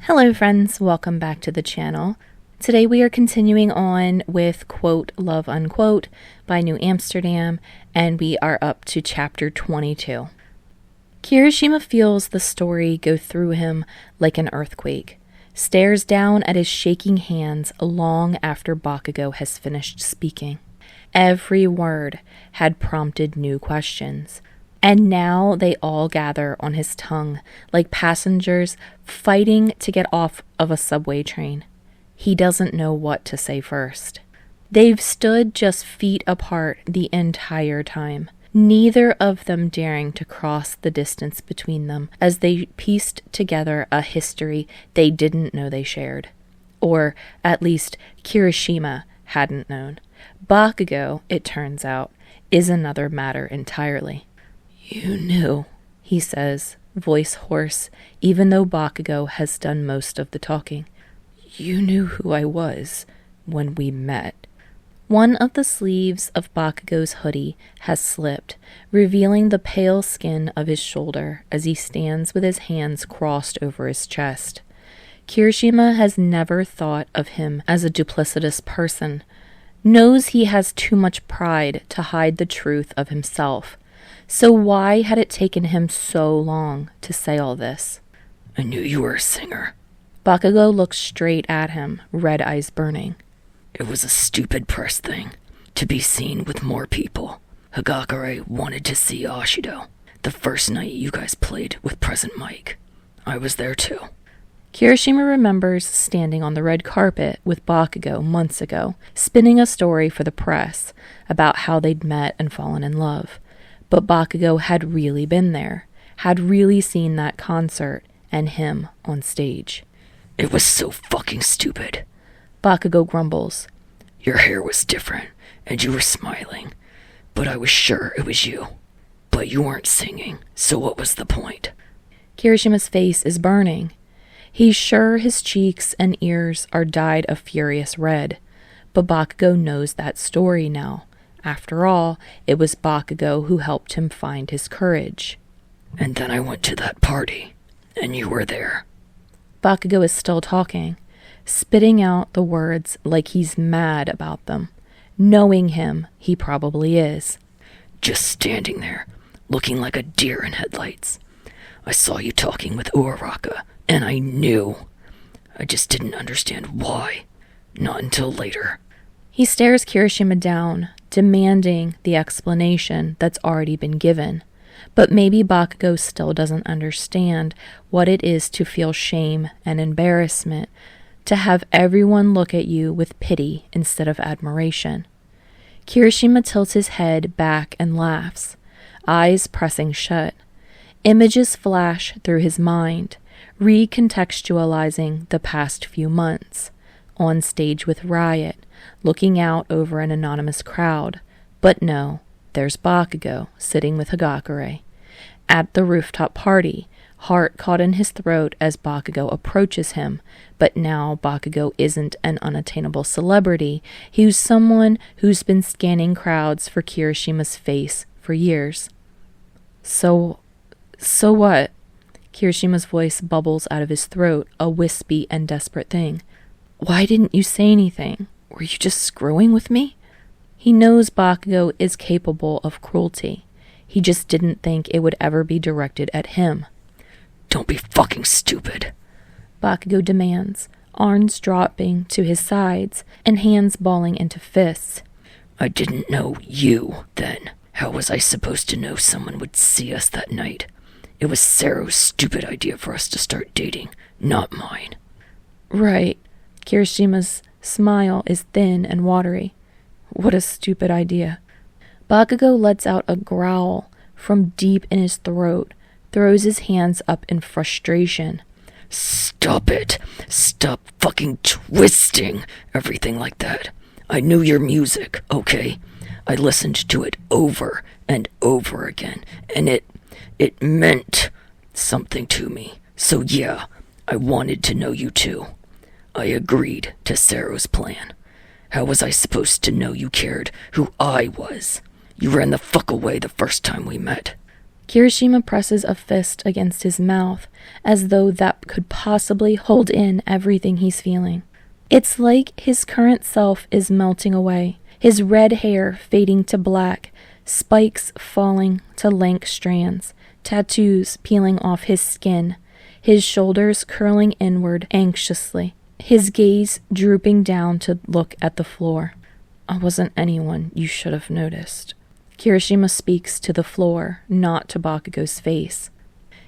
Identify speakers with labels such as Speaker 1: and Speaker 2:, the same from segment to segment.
Speaker 1: Hello friends, welcome back to the channel. Today we are continuing on with quote love unquote by New Amsterdam, and we are up to chapter 22. Kirishima feels the story go through him like an earthquake, stares down at his shaking hands long after Bakugou has finished speaking. Every word had prompted new questions, and now they all gather on his tongue like passengers fighting to get off of a subway train. He doesn't know what to say first. They've stood just feet apart the entire time, neither of them daring to cross the distance between them as they pieced together a history they didn't know they shared. Or, at least, Kirishima hadn't known. Bakugou, it turns out, is another matter entirely. "You knew," he says, voice hoarse, even though Bakugou has done most of the talking. "You knew who I was when we met." One of the sleeves of Bakugou's hoodie has slipped, revealing the pale skin of his shoulder as he stands with his hands crossed over his chest. Kirishima has never thought of him as a duplicitous person, knows he has too much pride to hide the truth of himself. So why had it taken him so long to say all this? "I knew you were a singer." Bakugou looks straight at him, red eyes burning. "It was a stupid press thing, to be seen with more people. Hagakure wanted to see Ashido. The first night you guys played with Present Mike. I was there too." Kirishima remembers standing on the red carpet with Bakugou months ago, spinning a story for the press about how they'd met and fallen in love. But Bakugou had really been there, had really seen that concert and him on stage. "It was so fucking stupid," Bakugou grumbles. "Your hair was different, and you were smiling, but I was sure it was you. But you weren't singing, so what was the point?" Kirishima's face is burning. He's sure his cheeks and ears are dyed a furious red, but Bakugou knows that story now. After all, it was Bakugou who helped him find his courage. "And then I went to that party, and you were there." Bakugou is still talking, spitting out the words like he's mad about them. Knowing him, he probably is. "Just standing there, looking like a deer in headlights. I saw you talking with Uraraka, and I knew. I just didn't understand why. Not until later." He stares Kirishima down, demanding the explanation that's already been given. But maybe Bakugou still doesn't understand what it is to feel shame and embarrassment, to have everyone look at you with pity instead of admiration. Kirishima tilts his head back and laughs, eyes pressing shut. Images flash through his mind, recontextualizing the past few months. On stage with Riot, looking out over an anonymous crowd. But no, there's Bakugou sitting with Hagakure. At the rooftop party, heart caught in his throat as Bakugou approaches him, but now Bakugou isn't an unattainable celebrity. He's someone who's been scanning crowds for Kirishima's face for years. So what? Kirishima's voice bubbles out of his throat, a wispy and desperate thing. "Why didn't you say anything? Were you just screwing with me?" He knows Bakugou is capable of cruelty. He just didn't think it would ever be directed at him. "Don't be fucking stupid," Bakugou demands, arms dropping to his sides and hands balling into fists. "I didn't know you then. How was I supposed to know someone would see us that night? It was Sero's stupid idea for us to start dating, not mine." "Right." Kirishima's smile is thin and watery. "What a stupid idea." Bakugou lets out a growl from deep in his throat, throws his hands up in frustration. "Stop it! Stop fucking twisting everything like that. I knew your music, okay? I listened to it over and over again, and it meant something to me. So yeah, I wanted to know you too. I agreed to Sero's plan. How was I supposed to know you cared who I was? You ran the fuck away the first time we met." Kirishima presses a fist against his mouth, as though that could possibly hold in everything he's feeling. It's like his current self is melting away, his red hair fading to black, spikes falling to lank strands, tattoos peeling off his skin, his shoulders curling inward anxiously, his gaze drooping down to look at the floor. I wasn't anyone you should have noticed. Kirishima speaks to the floor, not to Bakugou's face.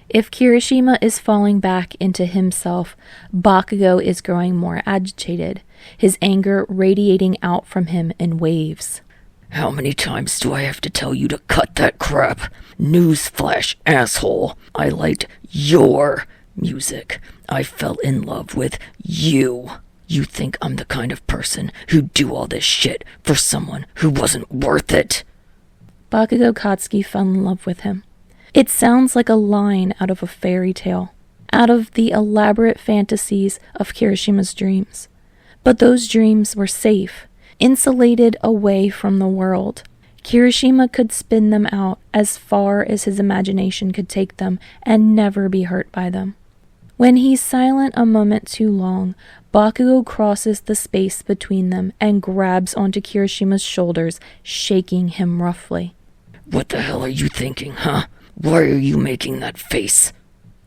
Speaker 1: If Kirishima is falling back into himself, Bakugou is growing more agitated, his anger radiating out from him in waves.
Speaker 2: How many times do I have to tell you to cut that crap? Newsflash, asshole. I liked your music. I fell in love with you. You think I'm the kind of person who'd do all this shit for someone who wasn't worth it?
Speaker 1: Bakugou Katsuki fell in love with him. It sounds like a line out of a fairy tale, out of the elaborate fantasies of Kirishima's dreams. But those dreams were safe, insulated away from the world. Kirishima could spin them out as far as his imagination could take them and never be hurt by them. When he's silent a moment too long, Bakugou crosses the space between them and grabs onto Kirishima's shoulders, shaking him roughly.
Speaker 2: What the hell are you thinking, huh? Why are you making that face?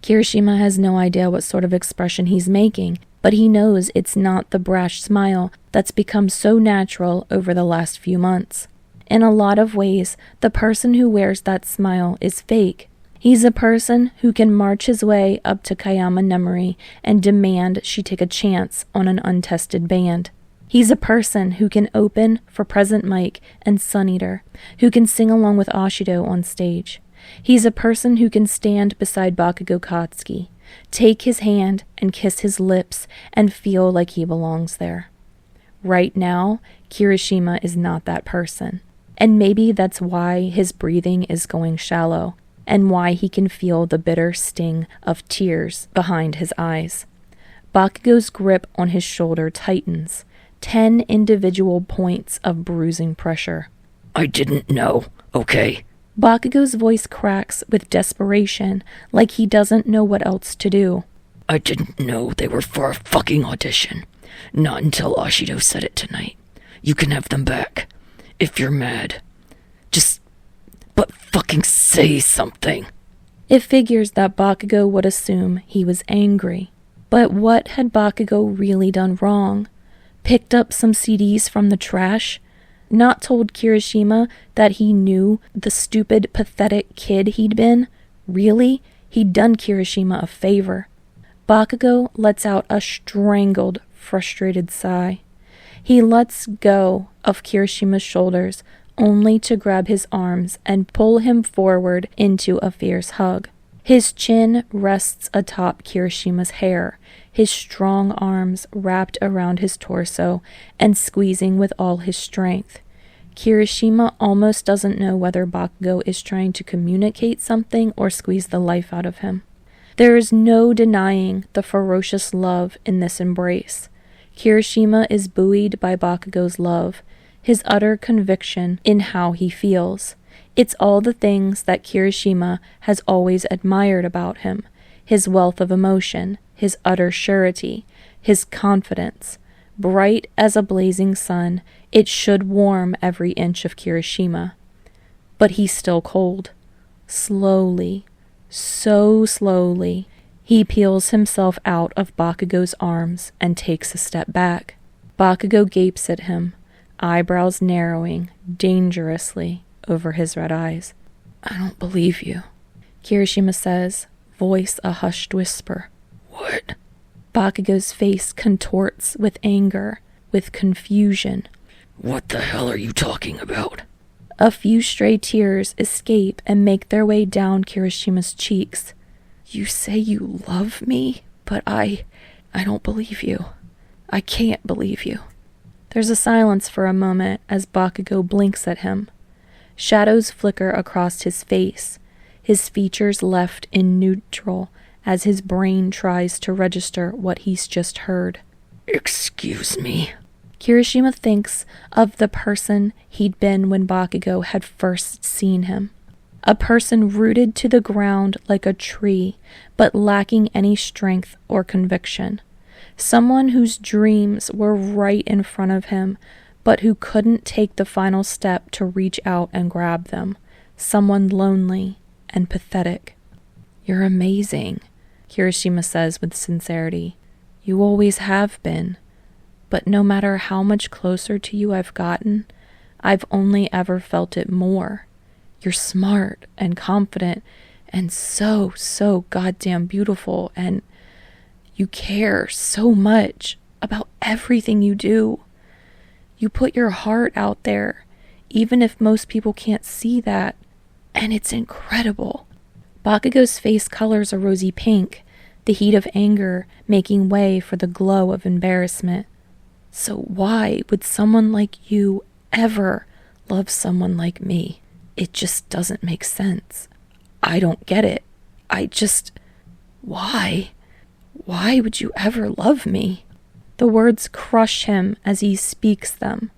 Speaker 1: Kirishima has no idea what sort of expression he's making, but he knows it's not the brash smile that's become so natural over the last few months. In a lot of ways, the person who wears that smile is fake. He's a person who can march his way up to Kayama Nemori and demand she take a chance on an untested band. He's a person who can open for Present Mike and Sun Eater, who can sing along with Ashido on stage. He's a person who can stand beside Bakugou Katsuki, take his hand and kiss his lips and feel like he belongs there. Right now, Kirishima is not that person. And maybe that's why his breathing is going shallow, and why he can feel the bitter sting of tears behind his eyes. Bakugou's grip on his shoulder tightens, 10 individual points of bruising pressure.
Speaker 2: I didn't know, okay?
Speaker 1: Bakugou's voice cracks with desperation, like he doesn't know what else to do.
Speaker 2: I didn't know they were for a fucking audition. Not until Ashido said it tonight. You can have them back. If you're mad. But fucking say something.
Speaker 1: It figures that Bakugou would assume he was angry. But what had Bakugou really done wrong? Picked up some CDs from the trash? Not told Kirishima that he knew the stupid, pathetic kid he'd been? Really? He'd done Kirishima a favor. Bakugou lets out a strangled, frustrated sigh. He lets go of Kirishima's shoulders, only to grab his arms and pull him forward into a fierce hug. His chin rests atop Kirishima's hair, his strong arms wrapped around his torso and squeezing with all his strength. Kirishima almost doesn't know whether Bakugou is trying to communicate something or squeeze the life out of him. There is no denying the ferocious love in this embrace. Kirishima is buoyed by Bakugou's love, his utter conviction in how he feels. It's all the things that Kirishima has always admired about him, his wealth of emotion, his utter surety, his confidence. Bright as a blazing sun, it should warm every inch of Kirishima. But he's still cold. Slowly, so slowly, he peels himself out of Bakugou's arms and takes a step back. Bakugou gapes at him, eyebrows narrowing dangerously over his red eyes. I don't believe you, Kirishima says, voice a hushed whisper.
Speaker 2: What?
Speaker 1: Bakugou's face contorts with anger, with confusion.
Speaker 2: What the hell are you talking about?
Speaker 1: A few stray tears escape and make their way down Kirishima's cheeks. You say you love me, but I don't believe you. I can't believe you. There's a silence for a moment as Bakugou blinks at him. Shadows flicker across his face, his features left in neutral as his brain tries to register what he's just heard.
Speaker 2: Excuse me?
Speaker 1: Kirishima thinks of the person he'd been when Bakugou had first seen him. a person rooted to the ground like a tree, but lacking any strength or conviction. Someone whose dreams were right in front of him, but who couldn't take the final step to reach out and grab them. Someone lonely and pathetic. "You're amazing," Kirishima says with sincerity. "You always have been. But no matter how much closer to you I've gotten, I've only ever felt it more. You're smart and confident and so goddamn beautiful, and you care so much about everything you do. You put your heart out there, even if most people can't see that, and it's incredible." Bakugou's face colors a rosy pink, the heat of anger making way for the glow of embarrassment. "So why would someone like you ever love someone like me? It just doesn't make sense. I don't get it. Why? Why would you ever love me?" The words crush him as he speaks them,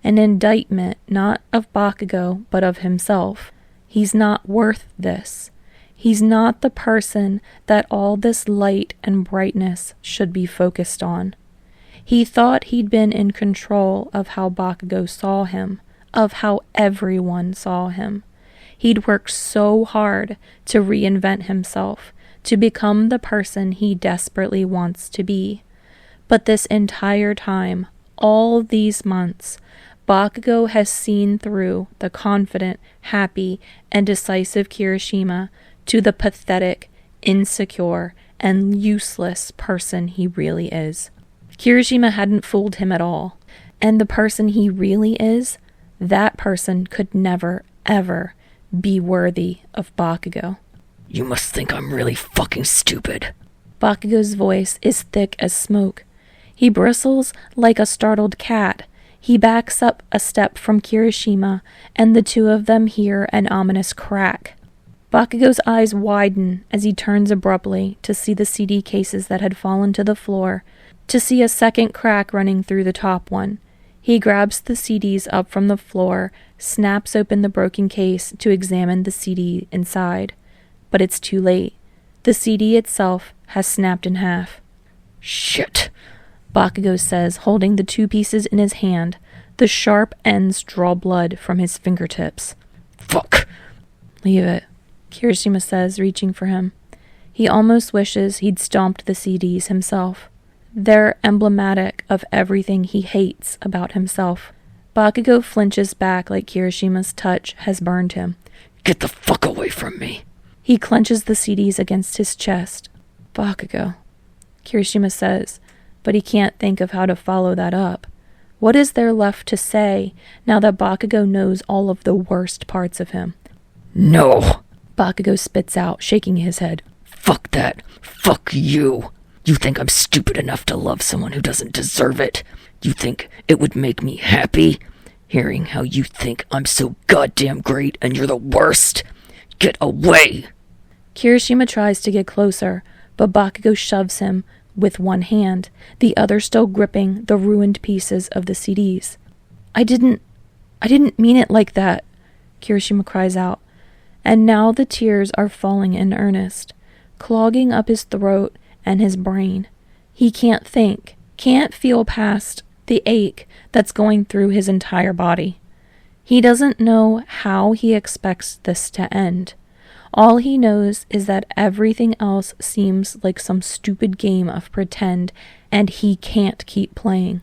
Speaker 1: an indictment not of Bakugou but of himself. He's not worth this. He's not the person that all this light and brightness should be focused on. He thought he'd been in control of how Bakugou saw him, of how everyone saw him. He'd worked so hard to reinvent himself, to become the person he desperately wants to be. But this entire time, all these months, Bakugou has seen through the confident, happy, and decisive Kirishima to the pathetic, insecure, and useless person he really is. Kirishima hadn't fooled him at all, and the person he really is, that person could never, ever be worthy of Bakugou.
Speaker 2: "You must think I'm really fucking stupid."
Speaker 1: Bakugou's voice is thick as smoke. He bristles like a startled cat. He backs up a step from Kirishima, and the two of them hear an ominous crack. Bakugou's eyes widen as he turns abruptly to see the CD cases that had fallen to the floor, to see a second crack running through the top one. He grabs the CDs up from the floor, snaps open the broken case to examine the CD inside. But it's too late. The CD itself has snapped in half.
Speaker 2: "Shit,"
Speaker 1: Bakugou says, holding the two pieces in his hand. The sharp ends draw blood from his fingertips.
Speaker 2: "Fuck."
Speaker 1: "Leave it," Kirishima says, reaching for him. He almost wishes he'd stomped the CDs himself. They're emblematic of everything he hates about himself. Bakugou flinches back like Kirishima's touch has burned him.
Speaker 2: "Get the fuck away from me."
Speaker 1: He clenches the CDs against his chest. "Bakugou," Kirishima says, but he can't think of how to follow that up. What is there left to say now that Bakugou knows all of the worst parts of him?
Speaker 2: "No."
Speaker 1: Bakugou spits out, shaking his head.
Speaker 2: "Fuck that. Fuck you. You think I'm stupid enough to love someone who doesn't deserve it? You think it would make me happy? Hearing how you think I'm so goddamn great and you're the worst? Get away!"
Speaker 1: Kirishima tries to get closer, but Bakugou shoves him with one hand, the other still gripping the ruined pieces of the CDs. I didn't mean it like that," Kirishima cries out, and now the tears are falling in earnest, clogging up his throat and his brain. He can't think, can't feel past the ache that's going through his entire body. He doesn't know how he expects this to end. All he knows is that everything else seems like some stupid game of pretend, and he can't keep playing.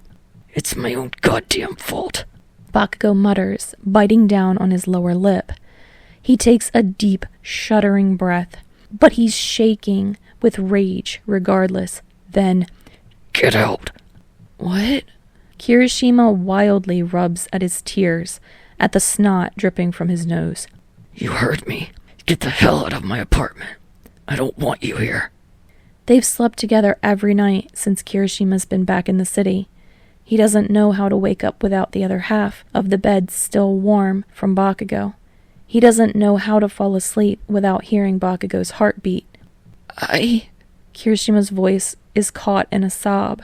Speaker 2: "It's my own goddamn fault,"
Speaker 1: Bakugou mutters, biting down on his lower lip. He takes a deep, shuddering breath, but he's shaking with rage regardless. Then,
Speaker 2: "Get out."
Speaker 1: "What?" Kirishima wildly rubs at his tears, at the snot dripping from his nose.
Speaker 2: "You heard me. Get the hell out of my apartment. I don't want you here."
Speaker 1: They've slept together every night since Kirishima's been back in the city. He doesn't know how to wake up without the other half of the bed still warm from Bakugou. He doesn't know how to fall asleep without hearing Bakugou's heartbeat. Kirishima's voice is caught in a sob,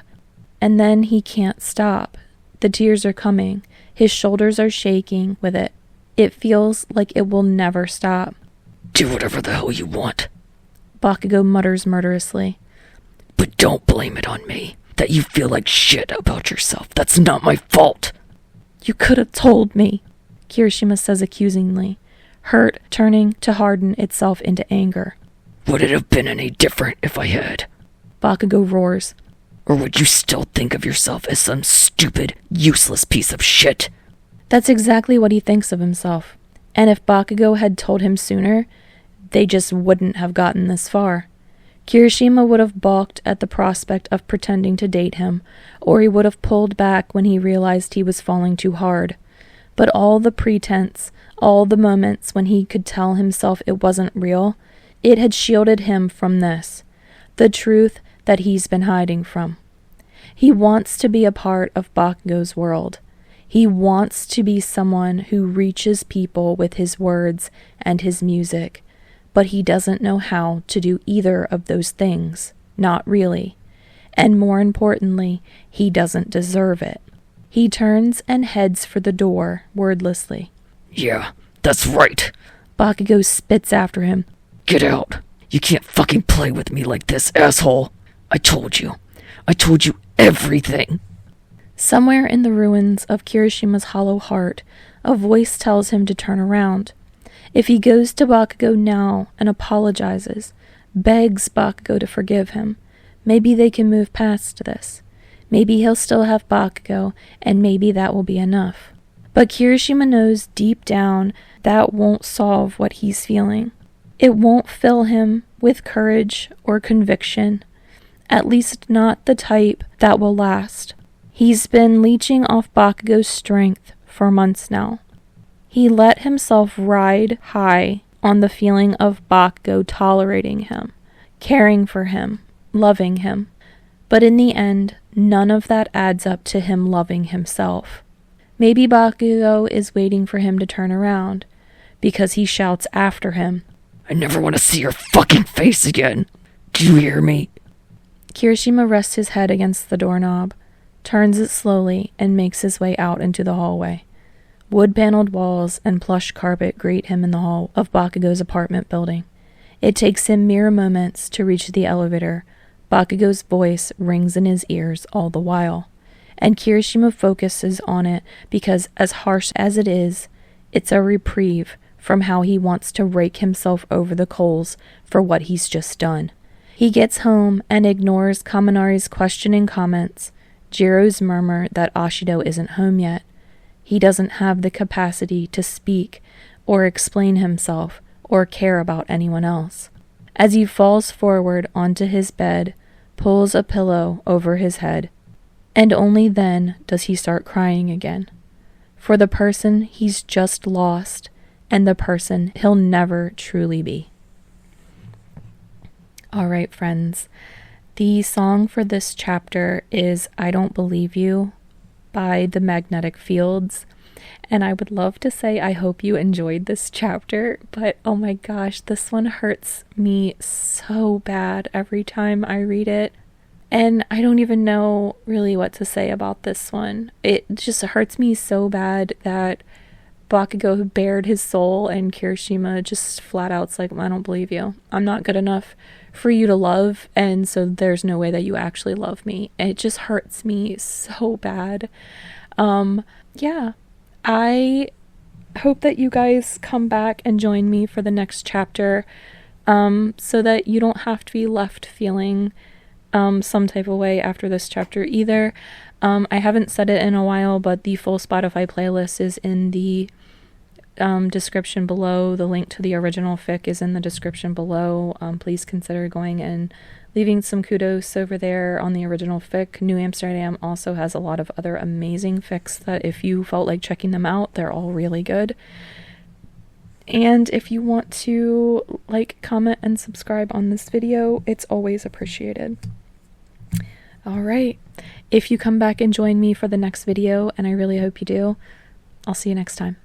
Speaker 1: and then he can't stop. The tears are coming. His shoulders are shaking with it. It feels like it will never stop.
Speaker 2: Do whatever the hell you want.
Speaker 1: Bakugou mutters murderously.
Speaker 2: But don't blame it on me. That you feel like shit about yourself. That's not my fault.
Speaker 1: You could have told me, Kirishima says accusingly, hurt turning to harden itself into anger.
Speaker 2: Would it have been any different if I had?
Speaker 1: Bakugou roars.
Speaker 2: Or would you still think of yourself as some stupid, useless piece of shit?
Speaker 1: That's exactly what he thinks of himself. And if Bakugou had told him sooner, they just wouldn't have gotten this far. Kirishima would have balked at the prospect of pretending to date him, or he would have pulled back when he realized he was falling too hard. But all the pretense, all the moments when he could tell himself it wasn't real, it had shielded him from this, the truth that he's been hiding from. He wants to be a part of Bakugou's world. He wants to be someone who reaches people with his words and his music, but he doesn't know how to do either of those things, not really. And more importantly, he doesn't deserve it. He turns and heads for the door, wordlessly.
Speaker 2: Yeah, that's right.
Speaker 1: Bakugou spits after him.
Speaker 2: Get out. You can't fucking play with me like this, asshole. I told you everything.
Speaker 1: Somewhere in the ruins of Kirishima's hollow heart, a voice tells him to turn around. If he goes to Bakugou now and apologizes, begs Bakugou to forgive him, maybe they can move past this. Maybe he'll still have Bakugou, and maybe that will be enough. But Kirishima knows deep down that won't solve what he's feeling. It won't fill him with courage or conviction, at least not the type that will last. He's been leeching off Bakugou's strength for months now. He let himself ride high on the feeling of Bakugou tolerating him, caring for him, loving him. But in the end, none of that adds up to him loving himself. Maybe Bakugou is waiting for him to turn around, because he shouts after him.
Speaker 2: I never want to see your fucking face again. Do you hear me?
Speaker 1: Kirishima rests his head against the doorknob, turns it slowly, and makes his way out into the hallway. Wood-paneled walls and plush carpet greet him in the hall of Bakugou's apartment building. It takes him mere moments to reach the elevator. Bakugou's voice rings in his ears all the while, and Kirishima focuses on it because, as harsh as it is, it's a reprieve from how he wants to rake himself over the coals for what he's just done. He gets home and ignores Kaminari's questioning comments, Jiro's murmur that Ashido isn't home yet. He doesn't have the capacity to speak or explain himself or care about anyone else. As he falls forward onto his bed, pulls a pillow over his head, and only then does he start crying again. For the person he's just lost and the person he'll never truly be. All right, friends. The song for this chapter is I Don't Believe You by The Magnetic Fields. And I would love to say I hope you enjoyed this chapter, but oh my gosh, this one hurts me so bad every time I read it. And I don't even know really what to say about this one. It just hurts me so bad that Bakugou bared his soul and Kirishima just flat out's like, I don't believe you. I'm not good enough for you to love, and so there's no way that you actually love me. It just hurts me so bad. Yeah. I hope that you guys come back and join me for the next chapter, so that you don't have to be left feeling some type of way after this chapter either. I haven't said it in a while, but the full Spotify playlist is in the description below. The link to the original fic is in the description below. Please consider going and leaving some kudos over there on the original fic. New Amsterdam also has a lot of other amazing fics that if you felt like checking them out, they're all really good. And if you want to like, comment, and subscribe on this video, it's always appreciated. All right. If you come back and join me for the next video, and I really hope you do, I'll see you next time.